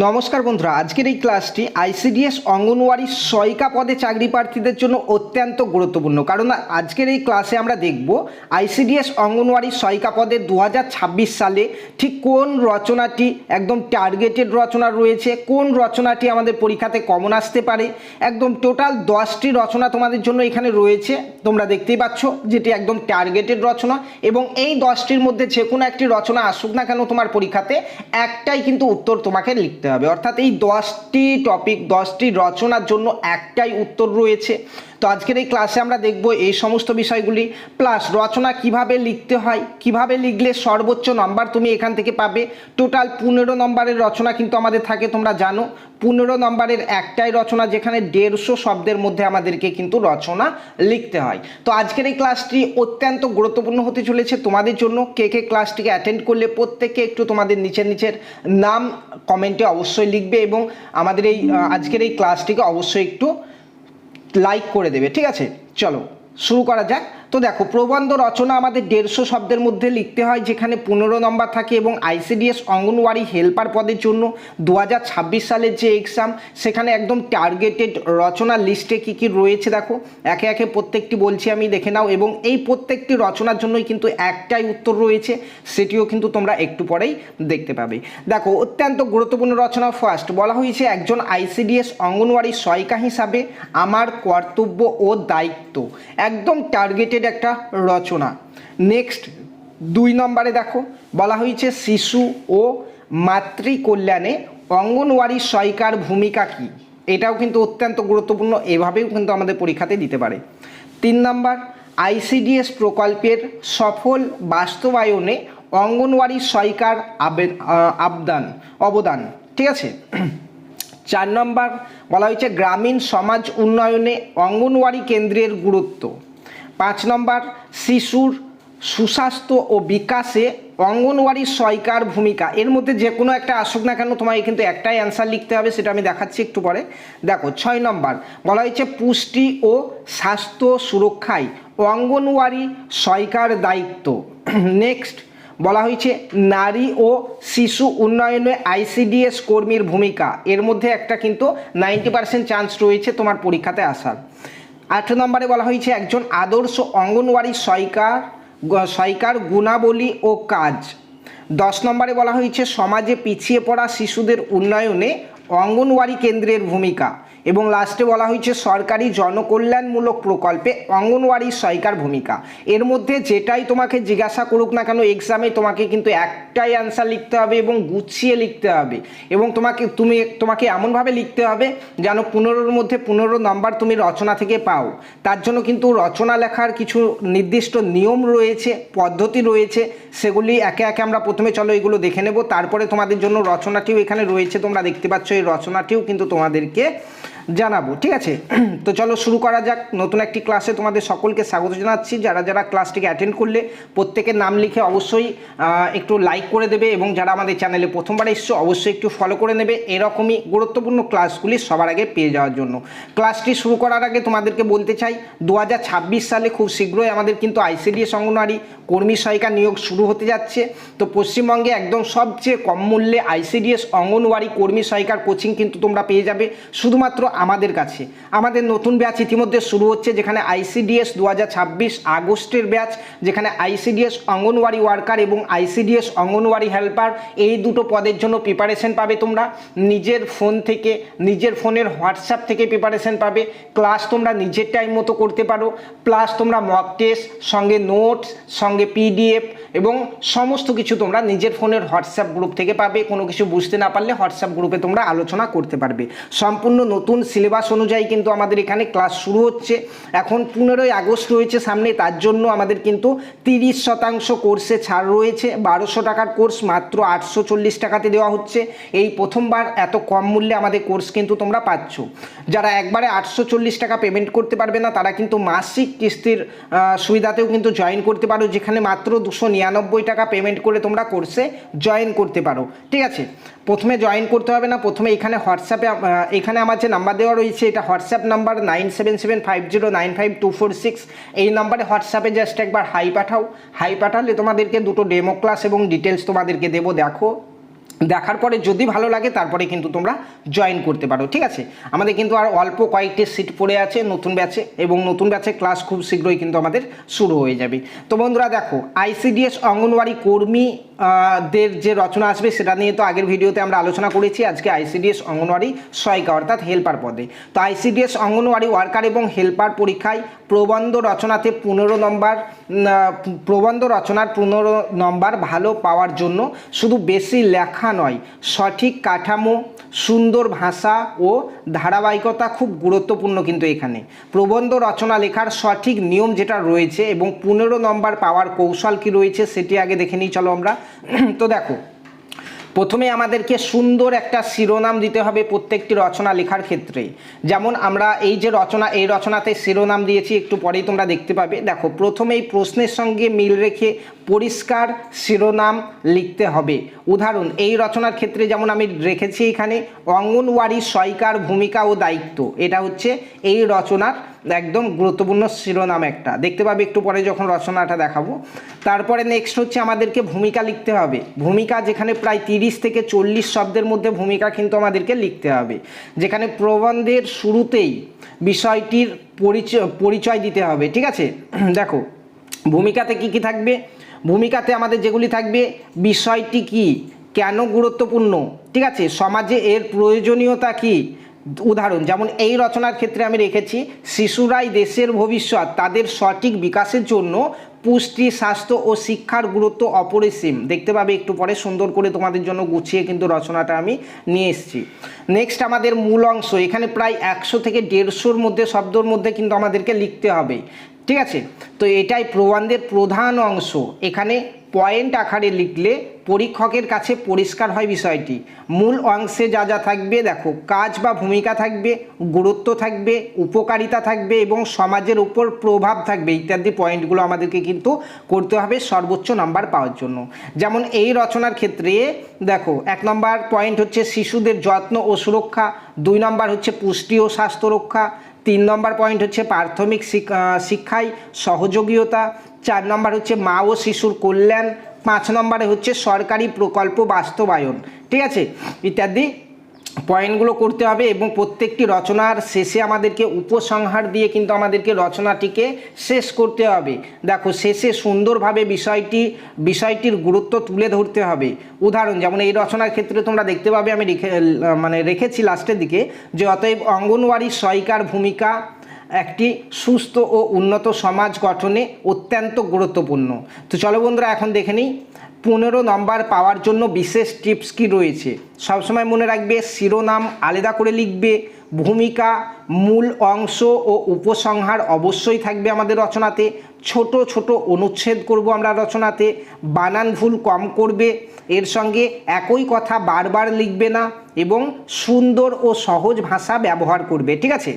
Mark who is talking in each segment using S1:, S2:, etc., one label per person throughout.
S1: নমস্কার বন্ধুরা, আজকের এই ক্লাসটি আইসিডিএস অঙ্গনওয়াড়ি সহায়িকা পদে চাকরি প্রার্থীদের জন্য অত্যন্ত গুরুত্বপূর্ণ। কারণ আজকের এই ক্লাসে আমরা দেখব আইসিডিএস অঙ্গনওয়াড়ি সহায়িকা পদে 2026 সালে ঠিক কোন রচনাটি একদম টার্গেটেড রচনা রয়েছে, কোন রচনাটি আমাদের পরীক্ষাতে কমন আসতে পারে। একদম টোটাল 10টি রচনা তোমাদের জন্য এখানে রয়েছে, তোমরা দেখতেই পাচ্ছ, যেটি একদম টার্গেটেড রচনা। এবং এই 10টির মধ্যে যে কোনো একটি রচনা আসুক না কেন তোমার পরীক্ষাতে একটাই কিন্তু উত্তর তোমাকে লিখতে হবে। অর্থাৎ এই 10টি টপিক, 10টি রচনার জন্য একটাই উত্তর রয়েছে। তো আজকের এই ক্লাসে আমরা দেখব এই সমস্ত বিষয়গুলি, প্লাস রচনা কিভাবে লিখতে হয়, কিভাবে লিখলে সর্বোচ্চ নম্বর তুমি এখান থেকে পাবে। টোটাল 15 নম্বরের রচনা কিন্তু আমাদের থাকে, তোমরা জানো 15 নম্বরের একটাই রচনা, যেখানে 150 শব্দের মধ্যে আমাদেরকে কিন্তু রচনা লিখতে হয়। তো আজকের এই ক্লাসটি অত্যন্ত গুরুত্বপূর্ণ হতে চলেছে তোমাদের জন্য। কে কে ক্লাসটিকে অ্যাটেন্ড করলে প্রত্যেককে একটু তোমাদের নিচের নাম কমেন্টে অবশ্যই লিখবে, এবং আমাদের এই আজকের এই ক্লাসটিকে অবশ্যই একটু লাইক করে দেবে, ঠিক আছে? চলো শুরু করা যাক। তো দেখো, প্রবন্ধ রচনা আমাদের 150 শব্দের মধ্যে লিখতে হয়, যেখানে 15 নম্বর থাকে। এবং আইসিডিএস অঙ্গনওয়াড়ি হেল্পার পদের জন্য 2026 সালের যে এক্সাম, সেখানে একদম টার্গেটেড রচনার লিস্টে কী কী রয়েছে দেখো, একে একে প্রত্যেকটি বলছি আমি, দেখে নাও। এবং এই প্রত্যেকটি রচনার জন্যই কিন্তু একটাই উত্তর রয়েছে, সেটিও কিন্তু তোমরা একটু পরেই দেখতে পাবে। দেখো, অত্যন্ত গুরুত্বপূর্ণ রচনা। ফার্স্ট বলা হয়েছে, একজন আইসিডিএস অঙ্গনওয়াড়ি সহায়িকা হিসাবে আমার কর্তব্য ও দায়িত্ব। একদম টার্গেটেড একটা রচনা। নেক্সট 2 নম্বরে দেখো, বলা হয়েছে শিশু ও মাতৃকল্যাণে অঙ্গনওয়াড়ি সহায়িকার ভূমিকা কী। এটাও কিন্তু অত্যন্ত গুরুত্বপূর্ণ, এভাবেও কিন্তু আমাদের পরীক্ষাতে দিতে পারে। 3 নম্বর, আইসিডিএস প্রকল্পের সফল বাস্তবায়নে অঙ্গনওয়াড়ি সহায়িকার অবদান, ঠিক আছে? 4 নম্বর, বলা হয়েছে গ্রামীণ সমাজ উন্নয়নে অঙ্গনওয়াড়ি কেন্দ্রের গুরুত্ব। 5 নম্বর, শিশুর সুস্বাস্থ্য ও বিকাশে অঙ্গনওয়াড়ি সহায়িকার ভূমিকা। এর মধ্যে যে কোনো একটা আসুক না কেন, তোমাকে কিন্তু একটাই অ্যান্সার লিখতে হবে, সেটা আমি দেখাচ্ছি একটু পরে। দেখো, 6 নম্বর, বলা হয়েছে পুষ্টি ও স্বাস্থ্য সুরক্ষায় অঙ্গনওয়াড়ি সহায়িকার দায়িত্ব। নেক্সট বলা হয়েছে নারী ও শিশু উন্নয়নে আইসিডিএস কর্মীর ভূমিকা। এর মধ্যে একটা কিন্তু 90% চান্স রয়েছে তোমার পরীক্ষাতে আসার। 8 নম্বরে বলা হয়েছে একজন আদর্শ অঙ্গনওয়াড়ি সহায়িকার গুণাবলী ও কাজ। 10 নম্বরে বলা হয়েছে সমাজে পিছিয়ে পড়া শিশুদের উন্নয়নে অঙ্গনওয়াড়ি কেন্দ্রের ভূমিকা। এবং লাস্টে বলা হয়েছে সরকারি জনকল্যাণমূলক প্রকল্পে অঙ্গনওয়াড়ি সহায়িকার ভূমিকা। এর মধ্যে যেটাই তোমাকে জিজ্ঞাসা করুক না কেন এক্সামে, তোমাকে কিন্তু একটাই অ্যান্সার লিখতে হবে এবং গুছিয়ে লিখতে হবে। এবং তোমাকে এমনভাবে লিখতে হবে যেন 15-র মধ্যে 15 নম্বর তুমি রচনা থেকে পাও। তার জন্য কিন্তু রচনা লেখার কিছু নির্দিষ্ট নিয়ম রয়েছে, পদ্ধতি রয়েছে, সেগুলি একে একে আমরা প্রথমে চলো এগুলো দেখে নেব। তারপরে তোমাদের জন্য রচনাটিও এখানে রয়েছে, তোমরা দেখতে পাচ্ছ, এই রচনাটিও কিন্তু তোমাদেরকে জানাবো, ঠিক আছে? তো চলো শুরু করা যাক। নতুন একটি ক্লাসে তোমাদের সকলকে স্বাগত জানাচ্ছি। যারা যারা ক্লাসটিকে অ্যাটেন্ড করলে প্রত্যেকের নাম লিখে অবশ্যই একটু লাইক করে দেবে, এবং যারা আমাদের চ্যানেলে প্রথমবার এসছো অবশ্যই একটু ফলো করে নেবে, এরকমই গুরুত্বপূর্ণ ক্লাসগুলি সবার আগে পেয়ে যাওয়ার জন্য। ক্লাসটি শুরু করার আগে তোমাদেরকে বলতে চাই, 2026 সালে খুব শীঘ্রই আমাদের কিন্তু আইসিডিএস অঙ্গনওয়াড়ি কর্মী সহায়িকা নিয়োগ শুরু হতে যাচ্ছে। তো পশ্চিমবঙ্গে একদম সবচেয়ে কম মূল্যে আইসিডিএস অঙ্গনওয়াড়ি কর্মী সহায়িকার কোচিং কিন্তু তোমরা পেয়ে যাবে শুধুমাত্র আমাদের কাছে। আমাদের নতুন ব্যাচ ইতিমধ্যে শুরু হচ্ছে, যেখানে আইসিডিএস 2026 আগস্টের ব্যাচ, যেখানে আইসিডিএস অঙ্গনওয়াড়ি ওয়ার্কার এবং আইসিডিএস অঙ্গনওয়াড়ি হেল্পার এই দুটো পদের জন্য প্রিপারেশন পাবে তোমরা নিজের ফোন থেকে, নিজের ফোনের হোয়াটসঅ্যাপ থেকে প্রিপারেশন পাবে। ক্লাস তোমরা নিজের টাইম মতো করতে পারো, প্লাস তোমরা মক টেস্ট সঙ্গে নোটস সঙ্গে পিডিএফ এবং সমস্ত কিছু তোমরা নিজের ফোনের হোয়াটসঅ্যাপ গ্রুপ থেকে পাবে। কোনো কিছু বুঝতে না পারলে হোয়াটসঅ্যাপ গ্রুপে তোমরা আলোচনা করতে পারবে। সম্পূর্ণ নতুন সিলেবাস অনুযায়ী কিন্তু আমাদের এখানে ক্লাস শুরু হচ্ছে। এখন 15ই আগস্ট রয়েছে সামনে, তার জন্য আমাদের কিন্তু 30% কোর্সে ছাড় রয়েছে। 1200 টাকার কোর্স মাত্র 840 টাকাতে দেওয়া হচ্ছে। এই প্রথমবার এত কম মূল্যে আমাদের কোর্স কিন্তু তোমরা পাচ্ছ। যারা একবারে 840 টাকা পেমেন্ট করতে পারবে না, তারা কিন্তু মাসিক কিস্তির সুবিধাতেও কিন্তু জয়েন করতে পারো, যেখানে মাত্র 299 টাকা পেমেন্ট করে তোমরা কোর্সে জয়েন করতে পারো, ঠিক আছে? প্রথমে জয়েন করতে হবে না, প্রথমে এখানে হোয়াটসঅ্যাপে এখানে আমার যে নাম্বার দেওয়া রয়েছে, এটা হোয়াটসঅ্যাপ নাম্বার 9775095246। এই নাম্বারে হোয়াটসঅ্যাপে জাস্ট একবার হাই পাঠাও। হাই পাঠালে তোমাদেরকে দুটো ডেমো ক্লাস এবং ডিটেলস তোমাদেরকে দেবো। দেখো, দেখার পরে যদি ভালো লাগে তারপরে কিন্তু তোমরা জয়েন করতে পারো, ঠিক আছে। আমাদের কিন্তু আর অল্প কয়েকটি সিট পড়ে আছে নতুন ব্যাচে, এবং নতুন ব্যাচে ক্লাস খুব শীঘ্রই কিন্তু আমাদের শুরু হয়ে যাবে। তো বন্ধুরা দেখো, আইসিডিএস অঙ্গনওয়াড়ি কর্মী দের যে রচনা আসবে সেটা নিয়ে তো আগের ভিডিওতে আমরা আলোচনা করেছি। আজকে আইসিডিএস অঙ্গনওয়াড়ি সহায়িকা অর্থাৎ হেল্পার পদে। তো আইসিডিএস অঙ্গনওয়াড়ি ওয়ার্কার এবং হেল্পার পরীক্ষায় প্রবন্ধ রচনাতে 15 নম্বর, প্রবন্ধ রচনার 15 নম্বর ভালো পাওয়ার জন্য শুধু বেশি লেখা নয়, সঠিক কাঠামো, সুন্দর ভাষা ও ধারাবাহিকতা খুব গুরুত্বপূর্ণ। কিন্তু এখানে প্রবন্ধ রচনা লেখার সঠিক নিয়ম যেটা রয়েছে এবং 15 নম্বর পাওয়ার কৌশল কি রয়েছে সেটি আগে দেখে নিই চলো আমরা। তো দেখো, প্রথমে আমাদেরকে সুন্দর একটা শিরোনাম দিতে হবে প্রত্যেকটি রচনা লেখার ক্ষেত্রে। যেমন আমরা এই যে রচনা, এই রচনাতে শিরোনাম দিয়েছি, একটু পরেই তোমরা দেখতে পাবে। দেখো, প্রথমেই প্রশ্নের সঙ্গে মিল রেখে পরিষ্কার শিরোনাম লিখতে হবে। উদাহরণ, এই রচনার ক্ষেত্রে যেমন আমি রেখেছি এখানে অঙ্গনওয়াড়ি সহায়িকার ভূমিকা ও দায়িত্ব। এটা হচ্ছে এই রচনার একদম গুরুত্বপূর্ণ শিরোনাম একটা, দেখতে পাবে একটু পরে যখন রচনাটা দেখাবো। তারপরে নেক্সট হচ্ছে আমাদেরকে ভূমিকা লিখতে হবে। ভূমিকা যেখানে প্রায় 30 থেকে 40 শব্দের মধ্যে ভূমিকা কিন্তু আমাদেরকে লিখতে হবে, যেখানে প্রবন্ধের শুরুতেই বিষয়টির পরিচয় দিতে হবে, ঠিক আছে। দেখো, ভূমিকাতে কি কি থাকবে? ভূমিকাতে আমাদের যেগুলি থাকবে, বিষয়টি কি, কেন গুরুত্বপূর্ণ, ঠিক আছে, সমাজে এর প্রয়োজনীয়তা কি। উদাহরণ, যেমন এই রচনার ক্ষেত্রে আমি রেখেছি শিশুরাই দেশের ভবিষ্যৎ, তাদের সঠিক বিকাশের জন্য পুষ্টি, স্বাস্থ্য ও শিক্ষার গুরুত্ব অপরিসীম। দেখতে পাবে একটু পরে সুন্দর করে তোমাদের জন্য গুছিয়ে কিন্তু রচনাটা আমি নিয়ে এসেছি। নেক্সট আমাদের মূল অংশ, এখানে প্রায় 100 থেকে 150 মধ্যে শব্দর মধ্যে কিন্তু আমাদেরকে লিখতে হবে, ঠিক আছে। তো এটাই প্রবন্ধের প্রধান অংশ। এখানে পয়েন্ট আকারে লিখলে পরীক্ষকের কাছে পরিষ্কার হয় বিষয়টি। মূল অংশে যা যা থাকবে, দেখো, কাজ বা ভূমিকা থাকবে, গুরুত্ব থাকবে, উপকারিতা থাকবে এবং সমাজের উপর প্রভাব থাকবে ইত্যাদি পয়েন্টগুলো আমাদেরকে কিন্তু করতে হবে সর্বোচ্চ নাম্বার পাওয়ার জন্য। যেমন এই রচনার ক্ষেত্রে দেখো, 1 নম্বর পয়েন্ট হচ্ছে শিশুদের যত্ন ও সুরক্ষা, 2 নম্বর হচ্ছে পুষ্টি ও স্বাস্থ্য রক্ষা, 3 নম্বর পয়েন্ট হচ্ছে প্রাথমিক শিক্ষায় সহযোগিতা, 4 নম্বর হচ্ছে মা ও শিশুর কল্যাণ, 5 নম্বরে হচ্ছে সরকারি প্রকল্প বাস্তবায়ন, ঠিক আছে, ইত্যাদি পয়েন্টগুলো করতে হবে। এবং প্রত্যেকটি রচনার শেষে আমাদেরকে উপসংহার দিয়ে কিন্তু আমাদেরকে রচনাটিকে শেষ করতে হবে। দেখো, শেষে সুন্দরভাবে বিষয়টির গুরুত্ব তুলে ধরতে হবে। উদাহরণ, যেমন এই রচনার ক্ষেত্রে তোমরা দেখতে পাবে আমি রেখেছি লাস্টের দিকে যে অতএব অঙ্গনওয়াড়ি সহায়িকার ভূমিকা একটি সুস্থ ও উন্নত সমাজ গঠনে অত্যন্ত গুরুত্বপূর্ণ। তো চলো বন্ধুরা, এখন দেখে নিই 15 নম্বর পাওয়ার জন্য বিশেষ টিপস কি রয়েছে। সবসময় মনে রাখবে, শিরোনাম আলাদা করে লিখবে, ভূমিকা, মূল অংশ ও উপসংহার অবশ্যই থাকবে আমাদের রচনাতে, ছোট ছোট অনুচ্ছেদ করব আমরা রচনাতে, বানান ভুল কম করবে, এর সঙ্গে একই কথা বারবার লিখবে না এবং সুন্দর ও সহজ ভাষা ব্যবহার করবে, ঠিক আছে।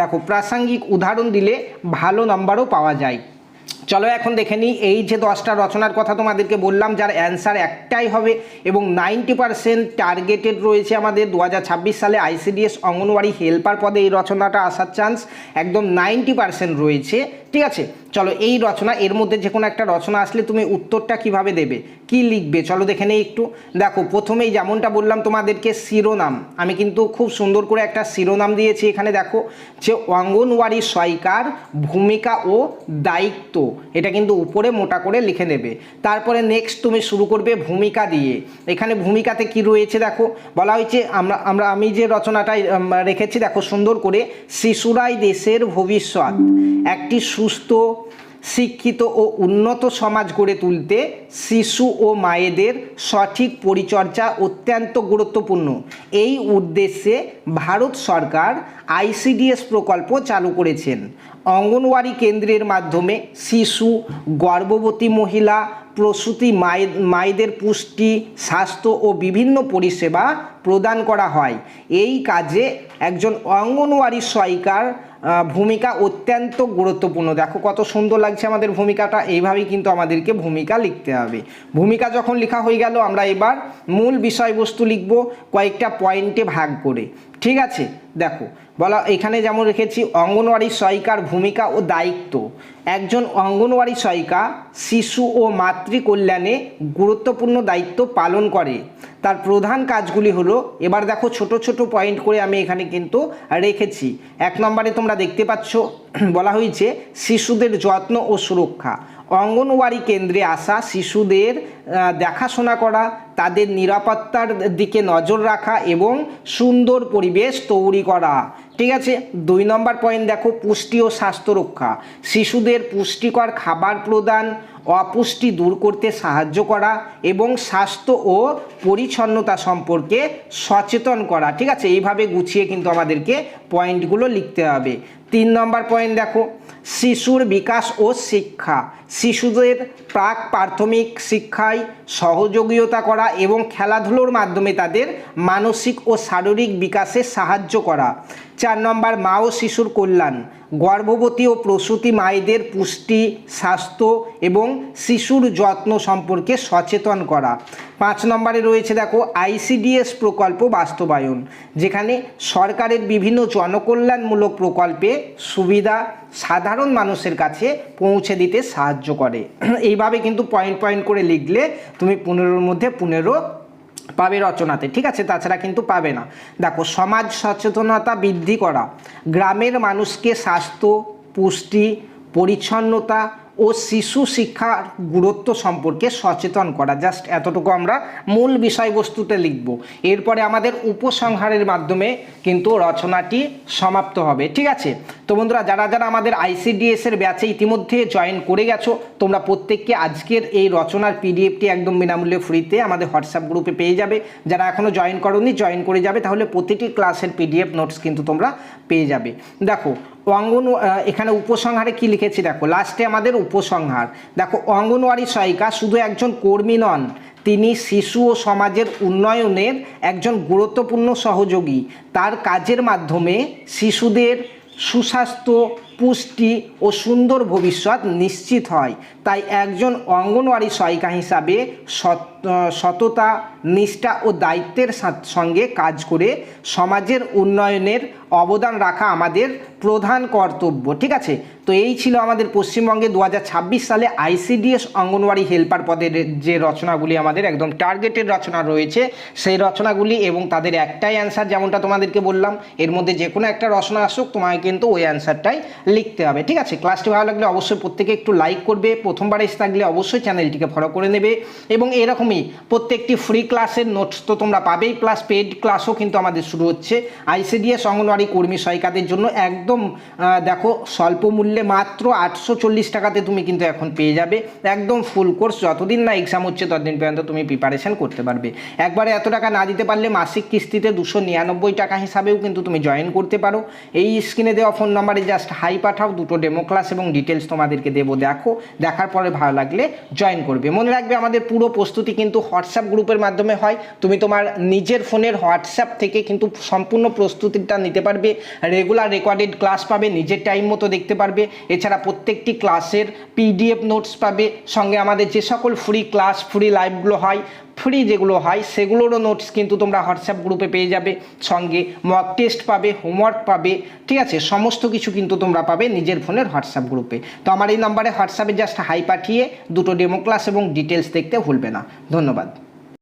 S1: দেখো, প্রাসঙ্গিক উদাহরণ দিলে ভালো নাম্বারও পাওয়া যায়। চলো এখন দেখে নিই এই যে 10টা রচনার কথা তোমাদেরকে বললাম, যার অ্যান্সার একটাই হবে এবং 90% টার্গেটেড রয়েছে আমাদের 2026 সালে আইসিডিএস অঙ্গনওয়াড়ি হেল্পার পদে এই রচনাটা আসার চান্স একদম 90% রয়েছে, ঠিক আছে। চলো, এই রচনা, এর মধ্যে যে কোনো একটা রচনা আসলে তুমি উত্তরটা কিভাবে দেবে, কি লিখবে, চলো দেখে নেই একটু। দেখো, প্রথমেই যেমনটা বললাম তোমাদেরকে শিরোনাম, আমি কিন্তু খুব সুন্দর করে একটা শিরোনাম দিয়েছি এখানে। দেখো, যে অঙ্গনওয়াড়ি সহায়িকার ভূমিকা ও দায়িত্ব, এটা কিন্তু উপরে মোটা করে লিখে নেবে। তারপরে নেক্সট তুমি শুরু করবে ভূমিকা দিয়ে। এখানে ভূমিকাতে কি রয়েছে দেখো, বলা হয়েছে আমি যে রচনাটাই রেখেছি, দেখো সুন্দর করে, শিশুরাই দেশের ভবিষ্যৎ, একটি সুস্থ, শিক্ষিত ও উন্নত সমাজ গড়ে তুলতে শিশু ও মায়েদের সঠিক পরিচর্যা অত্যন্ত গুরুত্বপূর্ণ। এই উদ্দেশ্যে ভারত সরকার আইসিডিএস প্রকল্প চালু করেছেন। অঙ্গনওয়াড়ি কেন্দ্রের মাধ্যমে শিশু, গর্ভবতী মহিলা, প্রসূতি মায়েদের পুষ্টি, স্বাস্থ্য ও বিভিন্ন পরিষেবা প্রদান করা হয়। এই কাজে একজন অঙ্গনওয়াড়ি সহায়িকার ভূমিকা অত্যন্ত গুরুত্বপূর্ণ। দেখো কত সুন্দর লাগছে আমাদের ভূমিকাটা, এইভাবেই কিন্তু আমাদেরকে ভূমিকা লিখতে হবে। ভূমিকা যখন লেখা হয়ে গেল, আমরা এবার মূল বিষয়বস্তু লিখব কয়েকটা পয়েন্টে ভাগ করে। ঠিক আছে, দেখো বলা এখানে যেমন রেখেছি অঙ্গনওয়াড়ি সহায়িকার ভূমিকা ও দায়িত্ব। একজন অঙ্গনওয়াড়ি সহায়িকা শিশু ও মাতৃ কল্যাণে গুরুত্বপূর্ণ দায়িত্ব পালন করে। তার প্রধান কাজগুলি হলো, এবার দেখো ছোট ছোট পয়েন্ট করে আমি এখানে কিন্তু রেখেছি। 1 নম্বরে তোমরা দেখতে পাচ্ছ বলা হয়েছে শিশুদের যত্ন ও সুরক্ষা। অঙ্গনওয়াড়ি কেন্দ্রে আসা শিশুদের দেখাশোনা করা, তাদের নিরাপত্তার দিকে নজর রাখা এবং সুন্দর পরিবেশ তৈরি করা। ঠিক আছে, 2 নম্বর পয়েন্ট দেখো পুষ্টি ও স্বাস্থ্য রক্ষা। শিশুদের পুষ্টিকর খাবার প্রদান, অপুষ্টি দূর করতে সাহায্য করা এবং স্বাস্থ্য ও পরিচ্ছন্নতা সম্পর্কে সচেতন করা। ঠিক আছে, এইভাবে গুছিয়ে কিন্তু আমাদেরকে পয়েন্টগুলো লিখতে হবে। 3 নম্বর পয়েন্ট দেখো শিশুর বিকাশ ও শিক্ষা। শিশুদের প্রাক প্রাথমিক শিক্ষায় সহযোগিতা করা এবং খেলাধুলোর মাধ্যমে তাদের মানসিক ও শারীরিক বিকাশে সাহায্য করা। 4 নম্বর মা ও শিশুর কল্যাণ। গর্ভবতী ও প্রসূতি মায়েদের পুষ্টি, স্বাস্থ্য এবং শিশুর যত্ন সম্পর্কে সচেতন করা। 5 নম্বরে রয়েছে দেখো আইসিডিএস প্রকল্প বাস্তবায়ন, যেখানে সরকারের বিভিন্ন জনকল্যাণমূলক প্রকল্পে সুবিধা সাধারণ মানুষের কাছে পৌঁছে দিতে সাহায্য করে। এইভাবে কিন্তু পয়েন্ট পয়েন্ট করে লিখলে তুমি 15-র মধ্যে 15 পাবে রচনাতে। ঠিক আছে, তাছাড়া কিন্তু পাবে না। দেখো সমাজ সচেতনতা বৃদ্ধি করা। গ্রামের মানুষকে স্বাস্থ্য, পুষ্টি, পরিচ্ছন্নতা ও শিশু শিক্ষার গুরুত্ব সম্পর্কে সচেতন করা। জাস্ট এতটুকু আমরা মূল বিষয়বস্তুতে লিখব। এরপরে আমাদের উপসংহারের মাধ্যমে কিন্তু রচনাটি সমাপ্ত হবে। ঠিক আছে, তো বন্ধুরা যারা যারা আমাদের আইসিডিএস এর ব্যাচে ইতিমধ্যে জয়েন করে গেছো, তোমরা প্রত্যেককে আজকের এই রচনার পিডিএফটি একদম বিনামূল্যে ফ্রিতে আমাদের হোয়াটসঅ্যাপ গ্রুপে পেয়ে যাবে। যারা এখনও জয়েন করোনি জয়েন করে যাবে, তাহলে প্রতিটি ক্লাসের পিডিএফ নোটস কিন্তু তোমরা পেয়ে যাবে। দেখো এখানে উপসংহারে কি লিখেছি দেখো, লাস্টে আমাদের উপসংহার দেখো অঙ্গনওয়াড়ি সহায়িকা শুধু একজন কর্মী নন, তিনি শিশু ও সমাজের উন্নয়নের একজন গুরুত্বপূর্ণ সহযোগী। তার কাজের মাধ্যমে শিশুদের সুস্বাস্থ্য, পুষ্টি ও সুন্দর ভবিষ্যৎ নিশ্চিত হয়। তাই একজন অঙ্গনওয়াড়ি সহায়িকা হিসাবে সততা, নিষ্ঠা ও দায়িত্বের সঙ্গে কাজ করে সমাজের উন্নয়নের অবদান রাখা আমাদের প্রধান কর্তব্য। ঠিক আছে, তো এই ছিল আমাদের পশ্চিমবঙ্গে 2026 সালে আইসিডিএস অঙ্গনওয়াড়ি হেল্পার পদের যে রচনাগুলি আমাদের একদম টার্গেটেড রচনা রয়েছে, সেই রচনাগুলি এবং তাদের একটাই অ্যান্সার, যেমনটা তোমাদেরকে বললাম। এর মধ্যে যে কোনো একটা রচনা আসুক, তোমাকে কিন্তু ওই অ্যান্সারটাই লিখতে হবে। ঠিক আছে, ক্লাসটি ভালো লাগলে অবশ্যই প্রত্যেকে একটু লাইক করবে, প্রথমবার এসে থাকলে অবশ্যই চ্যানেলটিকে ফলো করে নেবে এবং এরকমই প্রত্যেকটি ফ্রি ক্লাসের নোটস তো তোমরা পাবেই, প্লাস পেড ক্লাসও কিন্তু আমাদের শুরু হচ্ছে আইসিডিএস অঙ্গনওয়াড়ি কর্মী সহায়িকাদের জন্য। একদম দেখো স্বল্প মূল্যে মাত্র 840 টাকাতে তুমি কিন্তু এখন পেয়ে যাবে একদম ফুল কোর্স। যতদিন না এক্সাম হচ্ছে ততদিন পর্যন্ত তুমি প্রিপারেশন করতে পারবে। একবারে এত টাকা না দিতে পারলে মাসিক কিস্তিতে 299 টাকা হিসাবেও কিন্তু তুমি জয়েন করতে পারো। এই স্ক্রিনে দেওয়া ফোন নাম্বারে জাস্ট হাই পাঠাও, 2টো ডেমো ক্লাস এবং ডিটেলস তোমাদেরকে দেবো। দেখো, দেখার পরে ভালো লাগলে জয়েন করবে। মনে রাখবে আমাদের পুরো প্রস্তুতি কিন্তু হোয়াটসঅ্যাপ গ্রুপের মাধ্যমে হয়। তুমি তোমার নিজের ফোনের হোয়াটসঅ্যাপ থেকে কিন্তু সম্পূর্ণ প্রস্তুতিটা নিতে পারবে। রেগুলার রেকর্ডেড ক্লাস পাবে, নিজের টাইম মতো দেখতে পারবে। এছাড়া প্রত্যেকটি ক্লাসের পিডিএফ নোটস পাবে, সঙ্গে আমাদের যে সকল ফ্রি ক্লাস, ফ্রি লাইভগুলো হয়, ফ্রি যেগুলো হয় সেগুলোরও নোটস কিন্তু তোমরা হোয়াটসঅ্যাপ গ্রুপে পেয়ে যাবে। সঙ্গে মক টেস্ট পাবে, হোমওয়ার্ক পাবে। ঠিক আছে, সমস্ত কিছু কিন্তু তোমরা পাবে নিজের ফোনের হোয়াটসঅ্যাপ গ্রুপে। তো আমার এই নাম্বারে হোয়াটসঅ্যাপে জাস্ট হাই পাঠিয়ে 2টো ডেমো ক্লাস এবং ডিটেলস দেখতে ভুলবে না। ধন্যবাদ।